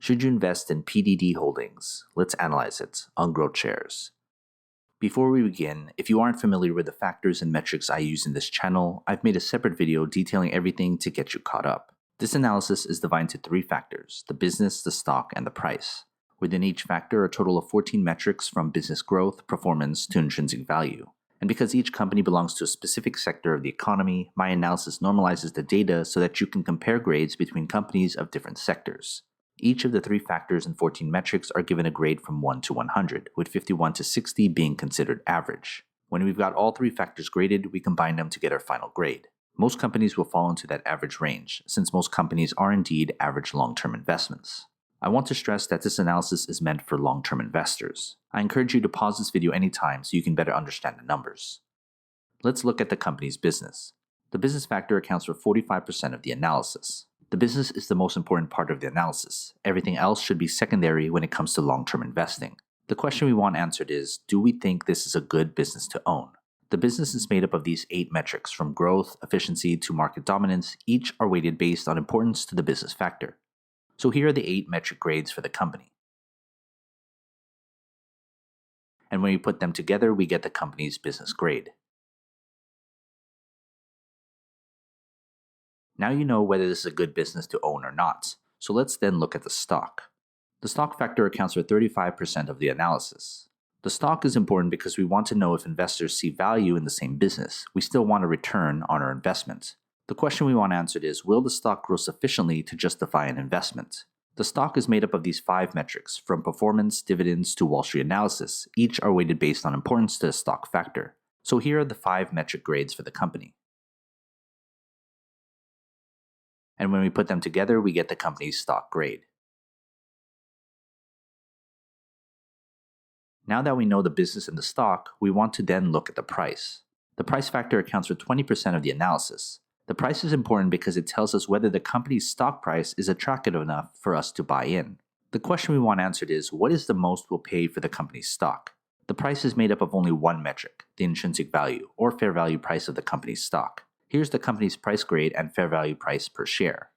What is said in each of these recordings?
Should you invest in PDD Holdings? Let's analyze it on GrowthShares. Before we begin, if you aren't familiar with the factors and metrics I use in this channel, I've made a separate video detailing everything to get you caught up. This analysis is divided into 3 factors: the business, the stock, and the price. Within each factor, a total of 14 metrics from business growth, performance, to intrinsic value. And because each company belongs to a specific sector of the economy, my analysis normalizes the data so that you can compare grades between companies of different sectors. Each of the 3 factors and 14 metrics are given a grade from 1 to 100, with 51 to 60 being considered average. When we've got all 3 factors graded, we combine them to get our final grade. Most companies will fall into that average range, since most companies are indeed average long-term investments. I want to stress that this analysis is meant for long-term investors. I encourage you to pause this video anytime so you can better understand the numbers. Let's look at the company's business. The business factor accounts for 45% of the analysis. The business is the most important part of the analysis. Everything else should be secondary when it comes to long-term investing. The question we want answered is, do we think this is a good business to own? The business is made up of these 8 metrics, from growth, efficiency, to market dominance. Each are weighted based on importance to the business factor. So here are the 8 metric grades for the company. And when we put them together, we get the company's business grade. Now you know whether this is a good business to own or not. So let's then look at the stock. The stock factor accounts for 35% of the analysis. The stock is important because we want to know if investors see value in the same business. We still want a return on our investment. The question we want answered is, will the stock grow sufficiently to justify an investment? The stock is made up of these 5 metrics, from performance, dividends, to Wall Street analysis. Each are weighted based on importance to the stock factor. So here are the 5 metric grades for the company. And when we put them together, we get the company's stock grade. Now that we know the business and the stock, we want to then look at the price. The price factor accounts for 20% of the analysis. The price is important because it tells us whether the company's stock price is attractive enough for us to buy in. The question we want answered is, what is the most we'll pay for the company's stock? The price is made up of only one metric, the intrinsic value, or fair value price of the company's stock. Here's the company's price grade and fair value price per share.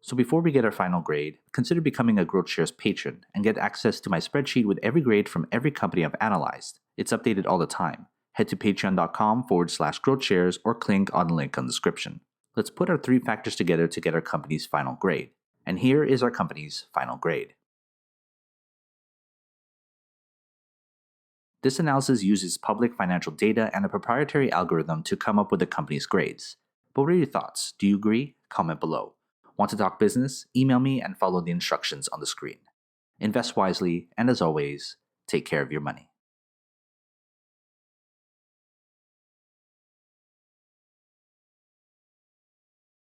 So before we get our final grade, consider becoming a GrowthShares patron and get access to my spreadsheet with every grade from every company I've analyzed. It's updated all the time. Head to patreon.com/GrowthShares or click on the link in the description. Let's put our 3 factors together to get our company's final grade. And here is our company's final grade. This analysis uses public financial data and a proprietary algorithm to come up with the company's grades. But what are your thoughts? Do you agree? Comment below. Want to talk business? Email me and follow the instructions on the screen. Invest wisely, and as always, take care of your money.